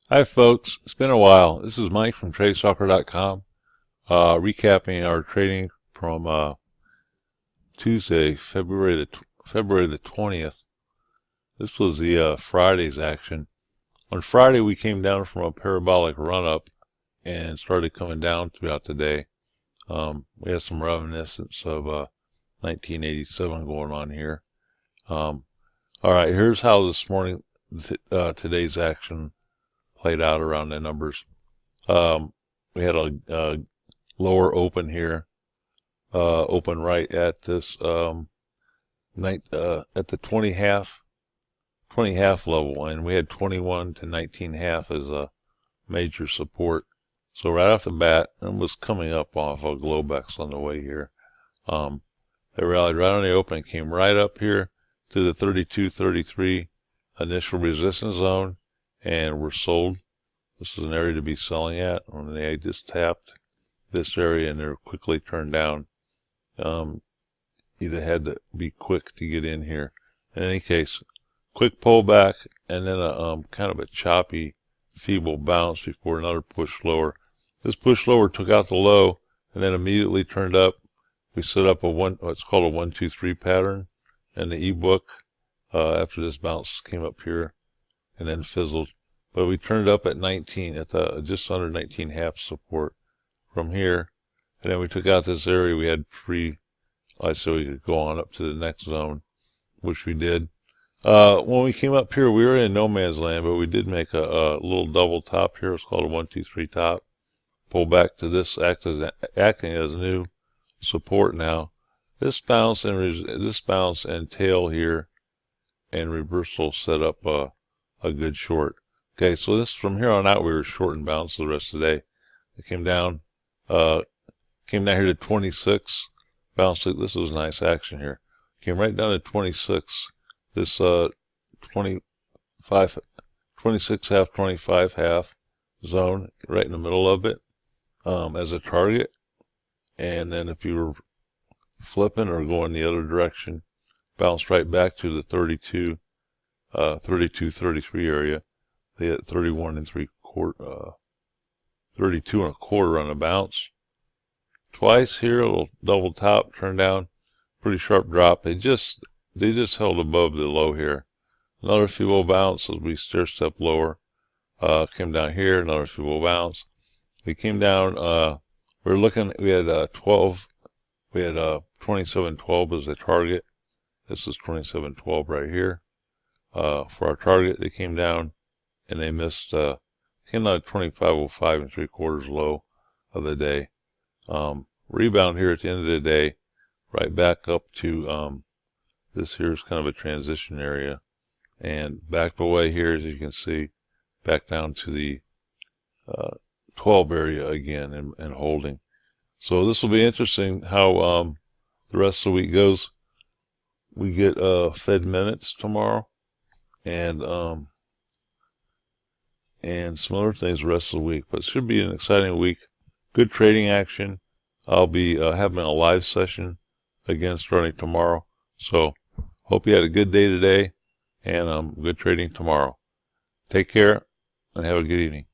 Hi folks, it's been a while. This is Mike from TradeStalker.com, recapping our trading from Tuesday, February the 20th. This was the Friday's action. On Friday, we came down from a parabolic run-up and started coming down throughout the day. We had some reminiscence of 1987 going on here. All right, here's how this morning, today's action played out around the numbers. We had a lower open here, open right at this at the 20 half level, and we had 21 to 19 half as a major support. So right off the bat, it was coming up off of Globex on the way here. They rallied right on the open, came right up here to the 32-33 initial resistance zone, and were sold. This is an area to be selling at. When they just tapped this area and they're quickly turned down, either had to be quick to get in here. In any case, quick pullback and then a kind of a choppy, feeble bounce before another push lower. This push lower took out the low and then immediately turned up. We set up what's called a 1-2-3 pattern in the ebook after this bounce came up here and then fizzled. But we turned up at 19, at the just under 19 half support from here. And then we took out this area. We had free, so we could go on up to the next zone, which we did. When we came up here, we were in no man's land, but we did make a little double top here. It's called a 1-2-3 top. Pull back to this, acting as new support now. This bounce and tail here and reversal set up a good short. Okay, so this from here on out we were short and bounced the rest of the day. It came down here to 26, bounced. This was nice action here. Came right down to 26. This 25, 26 half, 25 half zone right in the middle of it as a target. And then if you were flipping or going the other direction, bounced right back to the 32, 33 area. They had 32 and a quarter on a bounce. Twice here, a little double top, turned down, pretty sharp drop. They just held above the low here. Another feeble bounce as we stair step lower. Came down here, another feeble bounce. We came down. We had 12. We had 27.12 as the target. This is 27.12 right here. For our target, they came down. And they missed, came out at 25.05 3/4 low of the day. Rebound here at the end of the day, right back up to this here is kind of a transition area, and backed away here, as you can see, back down to the 12 area again and holding. So this will be interesting how the rest of the week goes. We get Fed minutes tomorrow, and some other things the rest of the week. But it should be an exciting week. Good trading action. I'll be having a live session again starting tomorrow. So hope you had a good day today and good trading tomorrow. Take care and have a good evening.